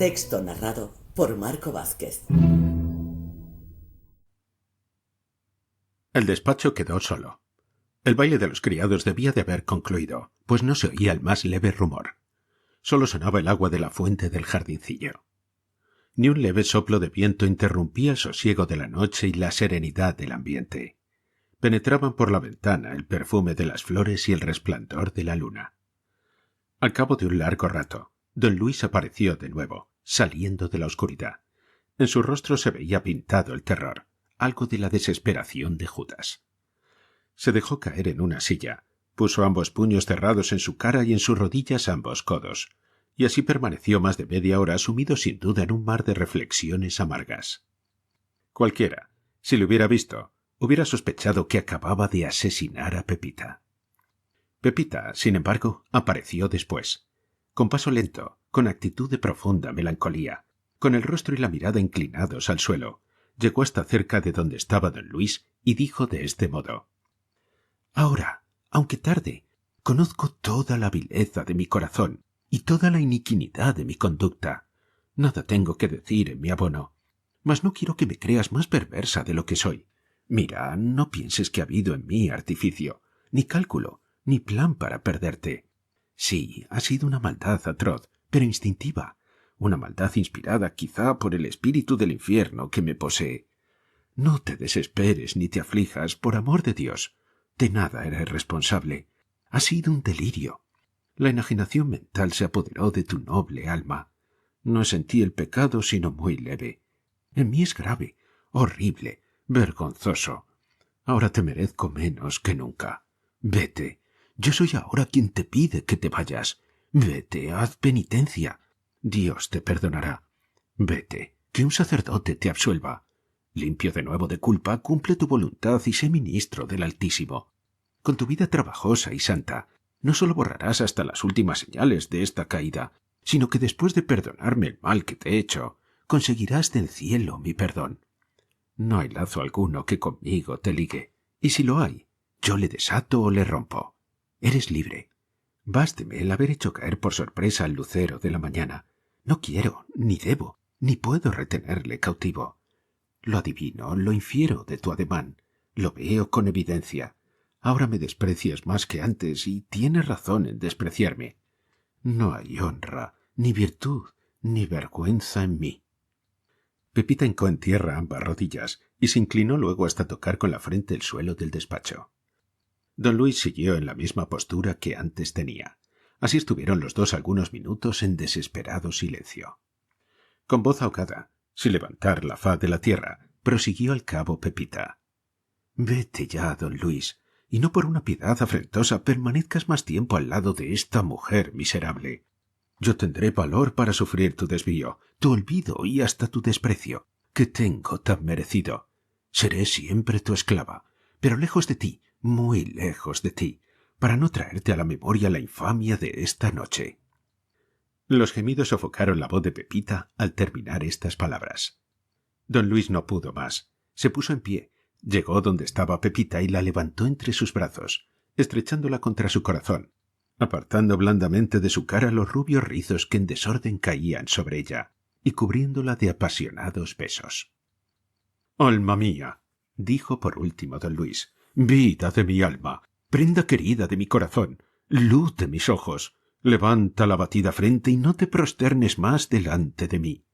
Texto narrado por Marco Vázquez. El despacho quedó solo. El baile de los criados debía de haber concluido, pues no se oía el más leve rumor. Solo sonaba el agua de la fuente del jardincillo. Ni un leve soplo de viento interrumpía el sosiego de la noche y la serenidad del ambiente. Penetraban por la ventana el perfume de las flores y el resplandor de la luna. Al cabo de un largo rato, don Luis apareció de nuevo, saliendo de la oscuridad. En su rostro se veía pintado el terror, algo de la desesperación de Judas. Se dejó caer en una silla, puso ambos puños cerrados en su cara y en sus rodillas ambos codos, y así permaneció más de media hora sumido sin duda en un mar de reflexiones amargas. Cualquiera, si le hubiera visto, hubiera sospechado que acababa de asesinar a Pepita. Pepita, sin embargo, apareció después, con paso lento, con actitud de profunda melancolía, con el rostro y la mirada inclinados al suelo. Llegó hasta cerca de donde estaba don Luis y dijo de este modo: «Ahora, aunque tarde, conozco toda la vileza de mi corazón y toda la iniquidad de mi conducta. Nada tengo que decir en mi abono, mas no quiero que me creas más perversa de lo que soy. Mira, no pienses que ha habido en mí artificio, ni cálculo, ni plan para perderte. Sí, ha sido una maldad atroz, pero instintiva, una maldad inspirada quizá por el espíritu del infierno que me posee. No te desesperes ni te aflijas, por amor de Dios. De nada eres responsable. Ha sido un delirio. La enajenación mental se apoderó de tu noble alma. No sentí el pecado sino muy leve. En mí es grave, horrible, vergonzoso. Ahora te merezco menos que nunca. Vete. Yo soy ahora quien te pide que te vayas. Vete, haz penitencia. Dios te perdonará. Vete, que un sacerdote te absuelva. Limpio de nuevo de culpa, cumple tu voluntad y sé ministro del Altísimo. Con tu vida trabajosa y santa, no solo borrarás hasta las últimas señales de esta caída, sino que después de perdonarme el mal que te he hecho, conseguirás del cielo mi perdón. No hay lazo alguno que conmigo te ligue, y si lo hay, yo le desato o le rompo. Eres libre. Básteme el haber hecho caer por sorpresa al lucero de la mañana. No quiero, ni debo, ni puedo retenerle cautivo. Lo adivino, lo infiero de tu ademán, lo veo con evidencia. Ahora me desprecias más que antes y tienes razón en despreciarme. No hay honra, ni virtud, ni vergüenza en mí». Pepita hincó en tierra ambas rodillas y se inclinó luego hasta tocar con la frente el suelo del despacho. Don Luis siguió en la misma postura que antes tenía. Así estuvieron los dos algunos minutos en desesperado silencio. Con voz ahogada, sin levantar la faz de la tierra, prosiguió al cabo Pepita: «Vete ya, don Luis, y no por una piedad afrentosa permanezcas más tiempo al lado de esta mujer miserable. Yo tendré valor para sufrir tu desvío, tu olvido y hasta tu desprecio, que tengo tan merecido. Seré siempre tu esclava, pero lejos de ti, muy lejos de ti, para no traerte a la memoria la infamia de esta noche». Los gemidos sofocaron la voz de Pepita al terminar estas palabras. Don Luis no pudo más. Se puso en pie, llegó donde estaba Pepita y la levantó entre sus brazos, estrechándola contra su corazón, apartando blandamente de su cara los rubios rizos que en desorden caían sobre ella y cubriéndola de apasionados besos. «Alma mía», dijo por último don Luis, «vida de mi alma, prenda querida de mi corazón, luz de mis ojos, levanta la abatida frente y no te prosternes más delante de mí.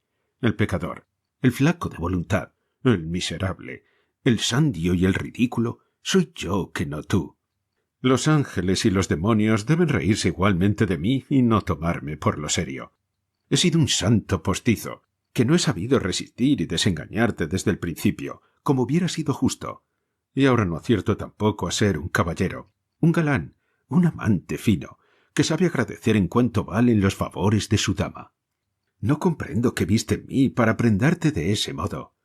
El pecador, el flaco de voluntad, el miserable, el sandio y el ridículo, soy yo que no tú. Los ángeles y los demonios deben reírse igualmente de mí y no tomarme por lo serio. He sido un santo postizo, que no he sabido resistir y desengañarte desde el principio, como hubiera sido justo. Y ahora no acierto tampoco a ser un caballero, un galán, un amante fino, que sabe agradecer en cuanto valen los favores de su dama. No comprendo qué viste en mí para prendarte de ese modo.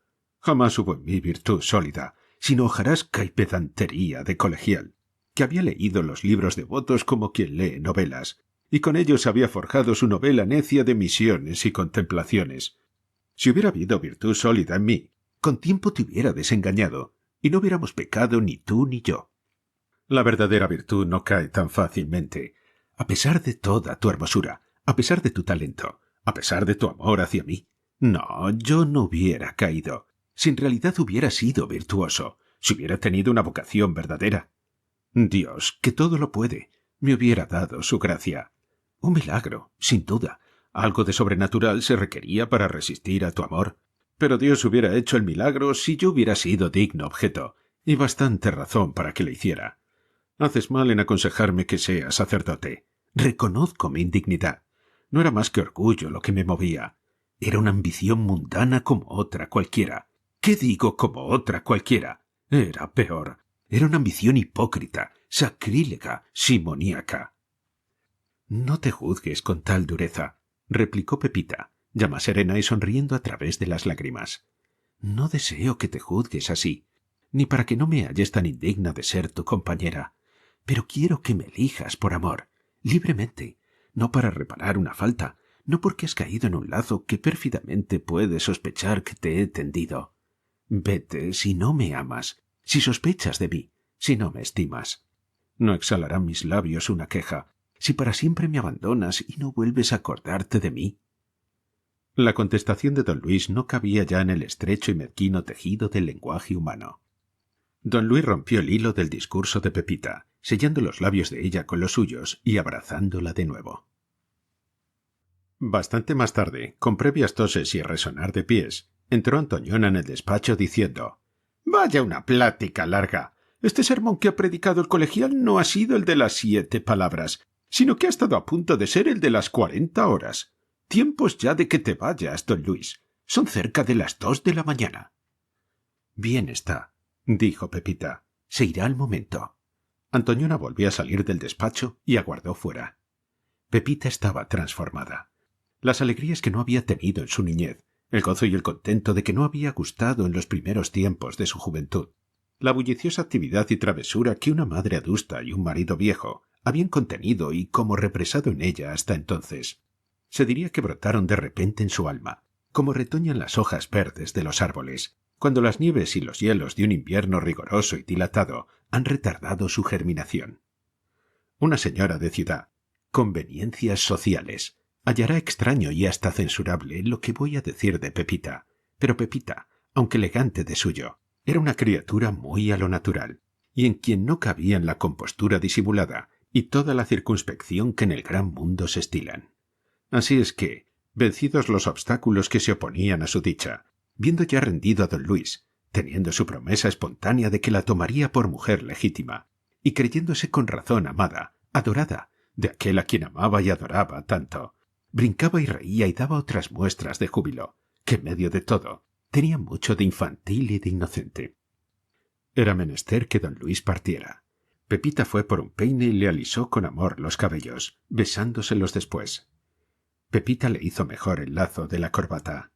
Jamás hubo en mí virtud sólida, sino hojarasca y pedantería de colegial, que había leído los libros devotos como quien lee novelas, y con ellos había forjado su novela necia de misiones y contemplaciones. Si hubiera habido virtud sólida en mí, con tiempo te hubiera desengañado, y no hubiéramos pecado ni tú ni yo. La verdadera virtud no cae tan fácilmente. A pesar de toda tu hermosura, a pesar de tu talento, a pesar de tu amor hacia mí. No, yo no hubiera caído. Si en realidad hubiera sido virtuoso, si hubiera tenido una vocación verdadera. Dios, que todo lo puede, me hubiera dado su gracia. Un milagro, sin duda. Algo de sobrenatural se requería para resistir a tu amor. Pero Dios hubiera hecho el milagro si yo hubiera sido digno objeto, y bastante razón para que lo hiciera. Haces mal en aconsejarme que sea sacerdote. Reconozco mi indignidad. No era más que orgullo lo que me movía. Era una ambición mundana como otra cualquiera. ¿Qué digo como otra cualquiera? Era peor. Era una ambición hipócrita, sacrílega, simoníaca. No te juzgues con tal dureza, replicó Pepita, ya más serena y sonriendo a través de las lágrimas. No deseo que te juzgues así, ni para que no me halles tan indigna de ser tu compañera, pero quiero que me elijas por amor, libremente, no para reparar una falta, no porque has caído en un lazo que pérfidamente puedes sospechar que te he tendido. Vete si no me amas, si sospechas de mí, si no me estimas. No exhalarán mis labios una queja, si para siempre me abandonas y no vuelves a acordarte de mí. La contestación de don Luis no cabía ya en el estrecho y mezquino tejido del lenguaje humano. Don Luis rompió el hilo del discurso de Pepita, sellando los labios de ella con los suyos y abrazándola de nuevo. Bastante más tarde, con previas toses y resonar de pies, entró Antoñona en el despacho diciendo: «Vaya una plática larga. Este sermón que ha predicado el colegial no ha sido el de las 7 palabras, sino que ha estado a punto de ser el de las 40 horas. Tiempos ya de que te vayas, don Luis. Son cerca de las 2 de la mañana». «Bien está», dijo Pepita. «Se irá al momento». Antoñona volvió a salir del despacho y aguardó fuera. Pepita estaba transformada. Las alegrías que no había tenido en su niñez, el gozo y el contento de que no había gustado en los primeros tiempos de su juventud, la bulliciosa actividad y travesura que una madre adusta y un marido viejo habían contenido y como represado en ella hasta entonces, se diría que brotaron de repente en su alma, como retoñan las hojas verdes de los árboles, cuando las nieves y los hielos de un invierno rigoroso y dilatado han retardado su germinación. Una señora de ciudad, conveniencias sociales, hallará extraño y hasta censurable lo que voy a decir de Pepita, pero Pepita, aunque elegante de suyo, era una criatura muy a lo natural, y en quien no cabían la compostura disimulada y toda la circunspección que en el gran mundo se estilan. Así es que, vencidos los obstáculos que se oponían a su dicha, viendo ya rendido a don Luis, teniendo su promesa espontánea de que la tomaría por mujer legítima, y creyéndose con razón amada, adorada, de aquel a quien amaba y adoraba tanto, brincaba y reía y daba otras muestras de júbilo, que en medio de todo tenía mucho de infantil y de inocente. Era menester que don Luis partiera. Pepita fue por un peine y le alisó con amor los cabellos, besándoselos después. Pepita le hizo mejor el lazo de la corbata.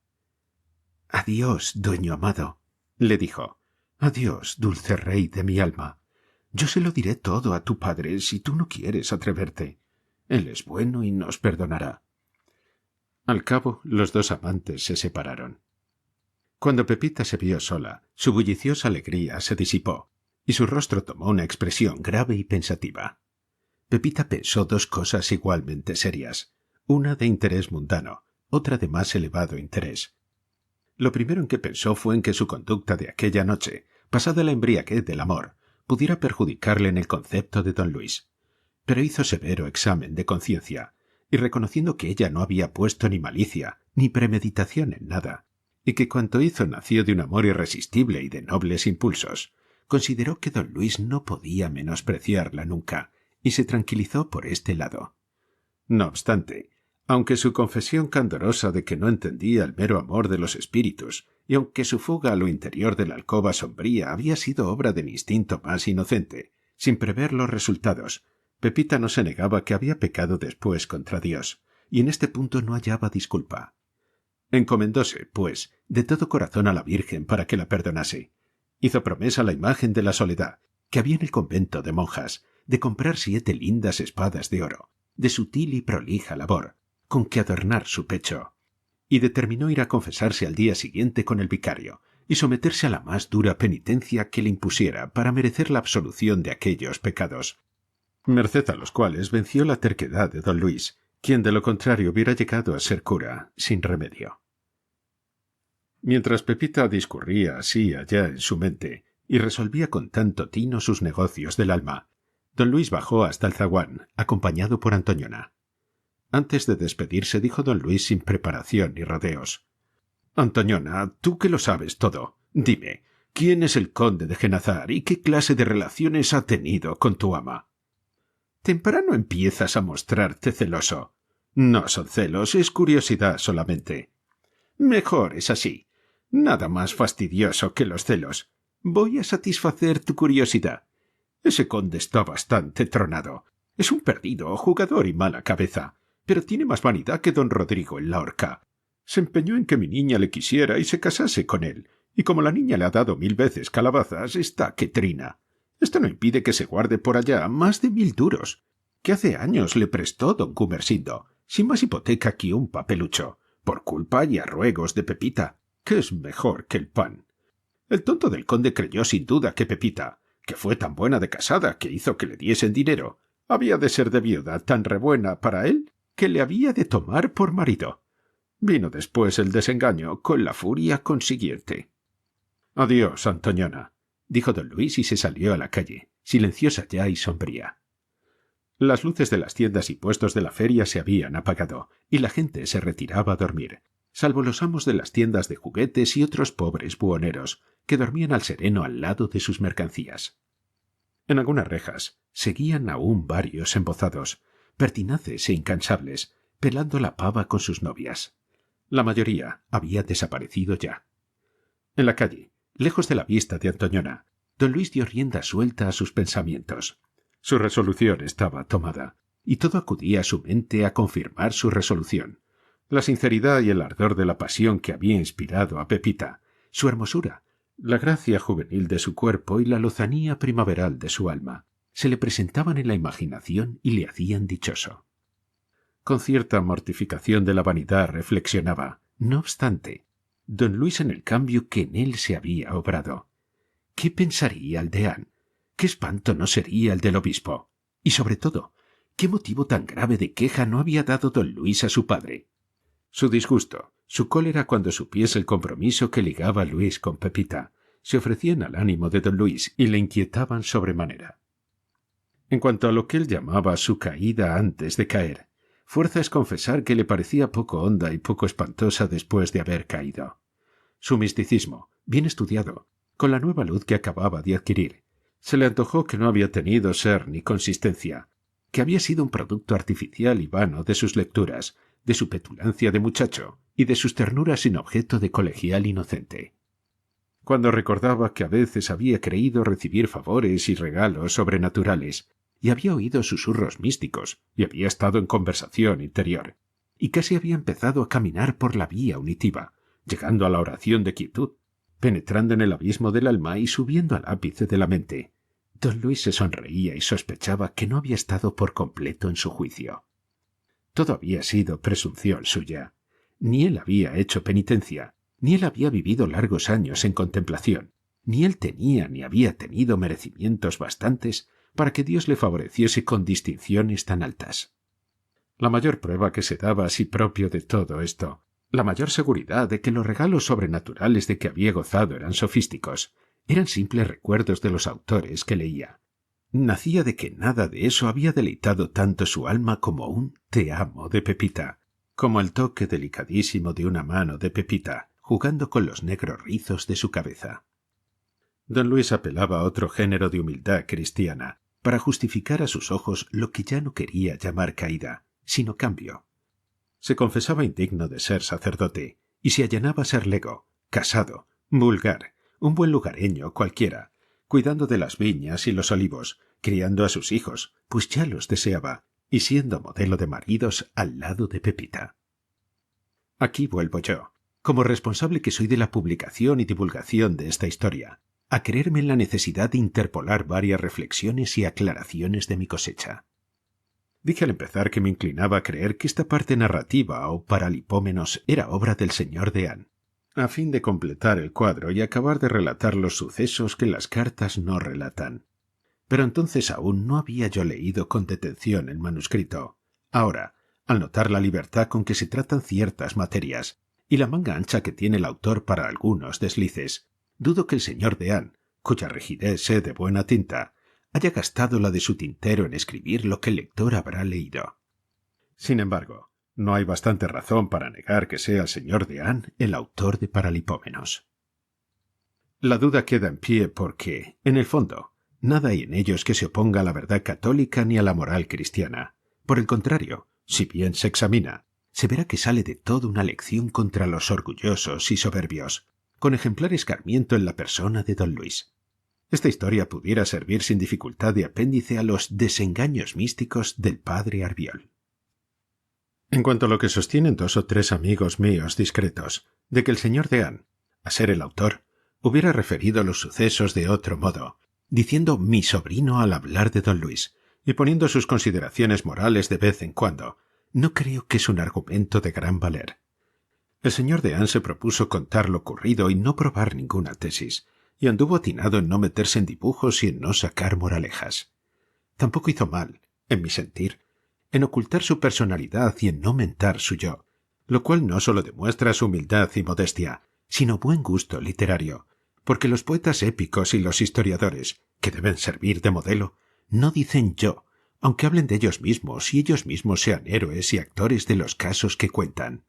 «Adiós, dueño amado», le dijo. «Adiós, dulce rey de mi alma. Yo se lo diré todo a tu padre si tú no quieres atreverte. Él es bueno y nos perdonará». Al cabo, los dos amantes se separaron. Cuando Pepita se vio sola, su bulliciosa alegría se disipó, y su rostro tomó una expresión grave y pensativa. Pepita pensó 2 cosas igualmente serias, una de interés mundano, otra de más elevado interés. Lo primero en que pensó fue en que su conducta de aquella noche, pasada la embriaguez del amor, pudiera perjudicarle en el concepto de don Luis. Pero hizo severo examen de conciencia, y reconociendo que ella no había puesto ni malicia, ni premeditación en nada, y que cuanto hizo nació de un amor irresistible y de nobles impulsos, consideró que don Luis no podía menospreciarla nunca, y se tranquilizó por este lado. No obstante, aunque su confesión candorosa de que no entendía el mero amor de los espíritus, y aunque su fuga a lo interior de la alcoba sombría había sido obra del instinto más inocente, sin prever los resultados, Pepita no se negaba que había pecado después contra Dios, y en este punto no hallaba disculpa. Encomendóse, pues, de todo corazón a la Virgen para que la perdonase. Hizo promesa a la imagen de la Soledad, que había en el convento de monjas, de comprar 7 lindas espadas de oro, de sutil y prolija labor, con que adornar su pecho, y determinó ir a confesarse al día siguiente con el vicario, y someterse a la más dura penitencia que le impusiera para merecer la absolución de aquellos pecados, merced a los cuales venció la terquedad de don Luis, quien de lo contrario hubiera llegado a ser cura sin remedio. Mientras Pepita discurría así allá en su mente y resolvía con tanto tino sus negocios del alma, don Luis bajó hasta el zaguán, acompañado por Antoñona. Antes de despedirse dijo don Luis sin preparación ni rodeos: «Antoñona, tú que lo sabes todo, dime, ¿quién es el conde de Genazar y qué clase de relaciones ha tenido con tu ama?» «Temprano empiezas a mostrarte celoso». «No son celos, es curiosidad solamente». «Mejor es así. Nada más fastidioso que los celos. Voy a satisfacer tu curiosidad. Ese conde está bastante tronado. Es un perdido, jugador y mala cabeza, pero tiene más vanidad que don Rodrigo en la horca. Se empeñó en que mi niña le quisiera y se casase con él, y como la niña le ha dado 1000 veces calabazas, está que trina. Esto no impide que se guarde por allá más de 1000 duros, que hace años le prestó don Gumersindo, sin más hipoteca que un papelucho, por culpa y a ruegos de Pepita, que es mejor que el pan. El tonto del conde creyó sin duda que Pepita, que fue tan buena de casada que hizo que le diesen dinero, había de ser de viuda tan rebuena para él que le había de tomar por marido. Vino después el desengaño con la furia consiguiente. «Adiós, Antoñona», dijo don Luis y se salió a la calle, silenciosa ya y sombría. Las luces de las tiendas y puestos de la feria se habían apagado, y la gente se retiraba a dormir, salvo los amos de las tiendas de juguetes y otros pobres buhoneros, que dormían al sereno al lado de sus mercancías. En algunas rejas seguían aún varios embozados, pertinaces e incansables, pelando la pava con sus novias. La mayoría había desaparecido ya. En la calle, lejos de la vista de Antoñona, don Luis dio rienda suelta a sus pensamientos. Su resolución estaba tomada, y todo acudía a su mente a confirmar su resolución. La sinceridad y el ardor de la pasión que había inspirado a Pepita, su hermosura, la gracia juvenil de su cuerpo y la lozanía primaveral de su alma, se le presentaban en la imaginación y le hacían dichoso. Con cierta mortificación de la vanidad reflexionaba, no obstante, don Luis en el cambio que en él se había obrado. ¿Qué pensaría el deán? ¿Qué espanto no sería el del obispo? Y sobre todo, ¿qué motivo tan grave de queja no había dado don Luis a su padre? Su disgusto, su cólera cuando supiese el compromiso que ligaba a Luis con Pepita, se ofrecían al ánimo de don Luis y le inquietaban sobremanera. En cuanto a lo que él llamaba su caída antes de caer, fuerza es confesar que le parecía poco honda y poco espantosa después de haber caído. Su misticismo, bien estudiado, con la nueva luz que acababa de adquirir, se le antojó que no había tenido ser ni consistencia, que había sido un producto artificial y vano de sus lecturas, de su petulancia de muchacho y de sus ternuras sin objeto de colegial inocente. Cuando recordaba que a veces había creído recibir favores y regalos sobrenaturales, y había oído susurros místicos, y había estado en conversación interior, y casi había empezado a caminar por la vía unitiva, llegando a la oración de quietud, penetrando en el abismo del alma y subiendo al ápice de la mente, don Luis se sonreía y sospechaba que no había estado por completo en su juicio. Todo había sido presunción suya. Ni él había hecho penitencia, ni él había vivido largos años en contemplación, ni él tenía ni había tenido merecimientos bastantes para que Dios le favoreciese con distinciones tan altas. La mayor prueba que se daba a sí propio de todo esto, la mayor seguridad de que los regalos sobrenaturales de que había gozado eran sofísticos, eran simples recuerdos de los autores que leía. Nacía de que nada de eso había deleitado tanto su alma como un «te amo» de Pepita, como el toque delicadísimo de una mano de Pepita, jugando con los negros rizos de su cabeza. Don Luis apelaba a otro género de humildad cristiana, para justificar a sus ojos lo que ya no quería llamar caída, sino cambio. Se confesaba indigno de ser sacerdote, y se allanaba a ser lego, casado, vulgar, un buen lugareño cualquiera, cuidando de las viñas y los olivos, criando a sus hijos, pues ya los deseaba, y siendo modelo de maridos al lado de Pepita. Aquí vuelvo yo, como responsable que soy de la publicación y divulgación de esta historia, a creerme en la necesidad de interpolar varias reflexiones y aclaraciones de mi cosecha. Dije al empezar que me inclinaba a creer que esta parte narrativa o paralipómenos era obra del señor deán, a fin de completar el cuadro y acabar de relatar los sucesos que las cartas no relatan. Pero entonces aún no había yo leído con detención el manuscrito. Ahora, al notar la libertad con que se tratan ciertas materias y la manga ancha que tiene el autor para algunos deslices, dudo que el señor Deán, cuya rigidez sé de buena tinta, haya gastado la de su tintero en escribir lo que el lector habrá leído. Sin embargo, no hay bastante razón para negar que sea el señor Deán el autor de Paralipómenos. La duda queda en pie porque, en el fondo, nada hay en ellos que se oponga a la verdad católica ni a la moral cristiana. Por el contrario, si bien se examina, se verá que sale de todo una lección contra los orgullosos y soberbios, con ejemplar escarmiento en la persona de don Luis. Esta historia pudiera servir sin dificultad de apéndice a los desengaños místicos del padre Arbiol. En cuanto a lo que sostienen 2 o 3 amigos míos discretos, de que el señor Deán, a ser el autor, hubiera referido los sucesos de otro modo, diciendo mi sobrino al hablar de don Luis, y poniendo sus consideraciones morales de vez en cuando, no creo que es un argumento de gran valer. El señor Deán se propuso contar lo ocurrido y no probar ninguna tesis, y anduvo atinado en no meterse en dibujos y en no sacar moralejas. Tampoco hizo mal, en mi sentir, en ocultar su personalidad y en no mentar su yo, lo cual no sólo demuestra su humildad y modestia, sino buen gusto literario, porque los poetas épicos y los historiadores, que deben servir de modelo, no dicen yo, aunque hablen de ellos mismos y ellos mismos sean héroes y actores de los casos que cuentan.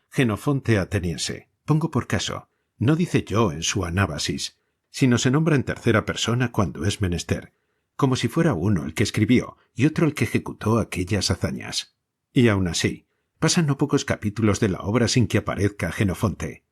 Jenofonte ateniense, pongo por caso, no dice yo en su anábasis, sino se nombra en tercera persona cuando es menester, como si fuera uno el que escribió y otro el que ejecutó aquellas hazañas. Y aun así, pasan no pocos capítulos de la obra sin que aparezca Jenofonte.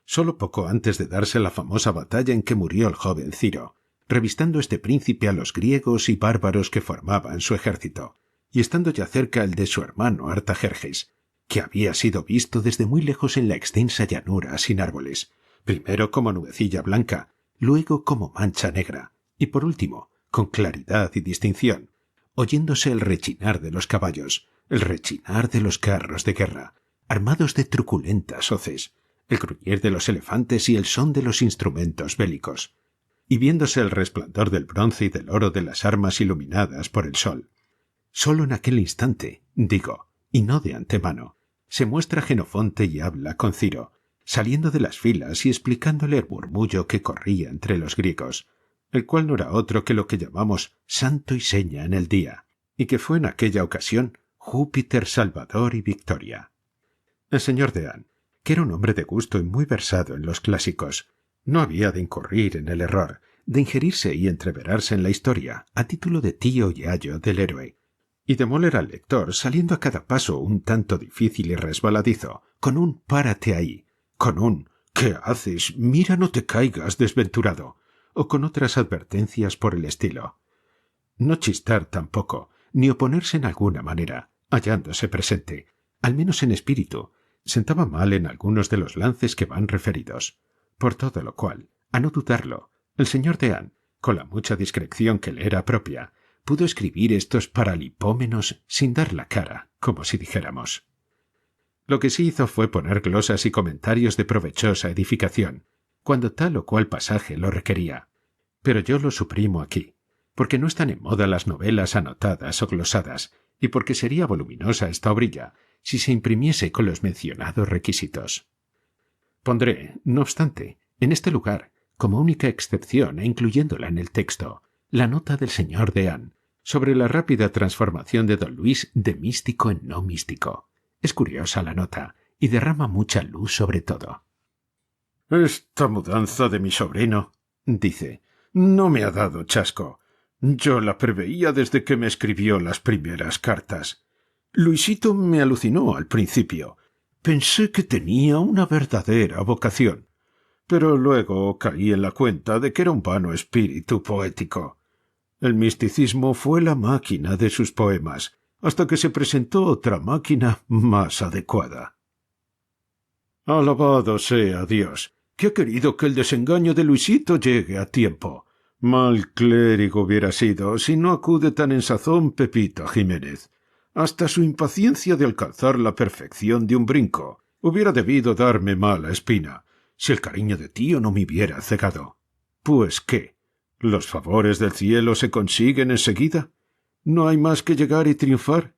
Solo poco antes de darse la famosa batalla en que murió el joven Ciro, revistando este príncipe a los griegos y bárbaros que formaban su ejército, y estando ya cerca el de su hermano Artajerjes, que había sido visto desde muy lejos en la extensa llanura sin árboles, primero como nubecilla blanca, luego como mancha negra, y por último, con claridad y distinción, oyéndose el rechinar de los caballos, el rechinar de los carros de guerra, armados de truculentas hoces, el gruñir de los elefantes y el son de los instrumentos bélicos, y viéndose el resplandor del bronce y del oro de las armas iluminadas por el sol. Solo en aquel instante, digo, y no de antemano, se muestra Jenofonte y habla con Ciro, saliendo de las filas y explicándole el murmullo que corría entre los griegos, el cual no era otro que lo que llamamos santo y seña en el día, y que fue en aquella ocasión Júpiter, Salvador y Victoria. El señor Deán, que era un hombre de gusto y muy versado en los clásicos, no había de incurrir en el error de ingerirse y entreverarse en la historia a título de tío y ayo del héroe, y de moler al lector saliendo a cada paso un tanto difícil y resbaladizo, con un párate ahí, con un ¿qué haces? Mira no te caigas, desventurado, o con otras advertencias por el estilo. No chistar tampoco, ni oponerse en alguna manera, hallándose presente, al menos en espíritu, sentaba mal en algunos de los lances que van referidos. Por todo lo cual, a no dudarlo, el señor Deán, con la mucha discreción que le era propia, pudo escribir estos paralipómenos sin dar la cara, como si dijéramos. Lo que sí hizo fue poner glosas y comentarios de provechosa edificación, cuando tal o cual pasaje lo requería. Pero yo lo suprimo aquí, porque no están en moda las novelas anotadas o glosadas, y porque sería voluminosa esta obrilla si se imprimiese con los mencionados requisitos. Pondré, no obstante, en este lugar, como única excepción e incluyéndola en el texto, la nota del señor Deán sobre la rápida transformación de don Luis de místico en no místico. Es curiosa la nota y derrama mucha luz sobre todo. «Esta mudanza de mi sobrino», dice, «no me ha dado chasco. Yo la preveía desde que me escribió las primeras cartas. Luisito me alucinó al principio. Pensé que tenía una verdadera vocación, pero luego caí en la cuenta de que era un vano espíritu poético. El misticismo fue la máquina de sus poemas, hasta que se presentó otra máquina más adecuada. Alabado sea Dios, que ha querido que el desengaño de Luisito llegue a tiempo. Mal clérigo hubiera sido si no acude tan en sazón Pepita Jiménez. Hasta su impaciencia de alcanzar la perfección de un brinco hubiera debido darme mala espina, si el cariño de tío no me hubiera cegado. Pues qué, ¿los favores del cielo se consiguen enseguida? ¿No hay más que llegar y triunfar?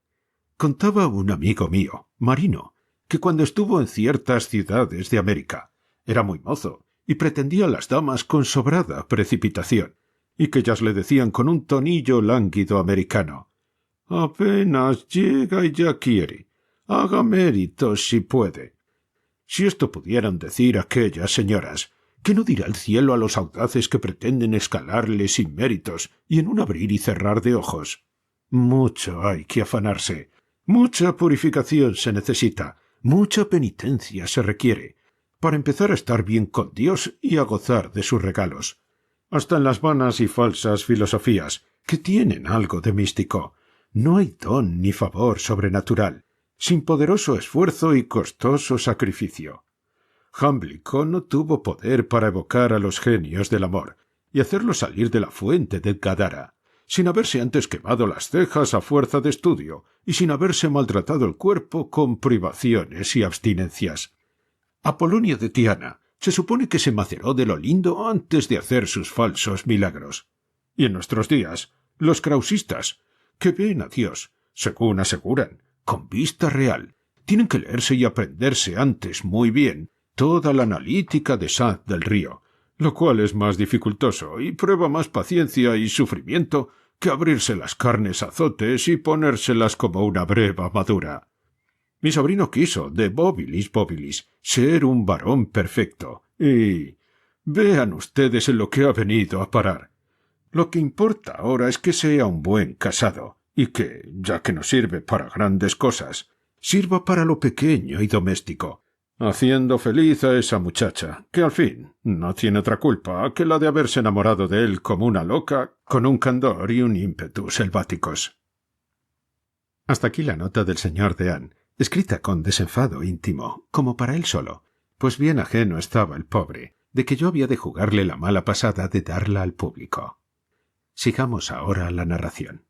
Contaba un amigo mío, marino, que cuando estuvo en ciertas ciudades de América, era muy mozo y pretendía a las damas con sobrada precipitación, y que ellas le decían con un tonillo lánguido americano: «Apenas llega y ya quiere. Haga méritos si puede». Si esto pudieran decir aquellas señoras, ¿qué no dirá el cielo a los audaces que pretenden escalarle sin méritos y en un abrir y cerrar de ojos? Mucho hay que afanarse, mucha purificación se necesita, mucha penitencia se requiere, para empezar a estar bien con Dios y a gozar de sus regalos. Hasta en las vanas y falsas filosofías, que tienen algo de místico, no hay don ni favor sobrenatural, sin poderoso esfuerzo y costoso sacrificio. Jámblico no tuvo poder para evocar a los genios del amor y hacerlos salir de la fuente de Gadara, sin haberse antes quemado las cejas a fuerza de estudio y sin haberse maltratado el cuerpo con privaciones y abstinencias. Apolonio de Tiana se supone que se maceró de lo lindo antes de hacer sus falsos milagros. Y en nuestros días, los krausistas, que ven a Dios, según aseguran, con vista real, tienen que leerse y aprenderse antes muy bien toda la analítica de Saz del Río, lo cual es más dificultoso y prueba más paciencia y sufrimiento que abrirse las carnes a azotes y ponérselas como una breva madura. Mi sobrino quiso, de bobilis, ser un varón perfecto, y vean ustedes en lo que ha venido a parar. Lo que importa ahora es que sea un buen casado, y que, ya que no sirve para grandes cosas, sirva para lo pequeño y doméstico, haciendo feliz a esa muchacha, que al fin no tiene otra culpa que la de haberse enamorado de él como una loca, con un candor y un ímpetu selváticos. Hasta aquí la nota del señor Deán, escrita con desenfado íntimo, como para él solo, pues bien ajeno estaba el pobre, de que yo había de jugarle la mala pasada de darla al público. Sigamos ahora la narración.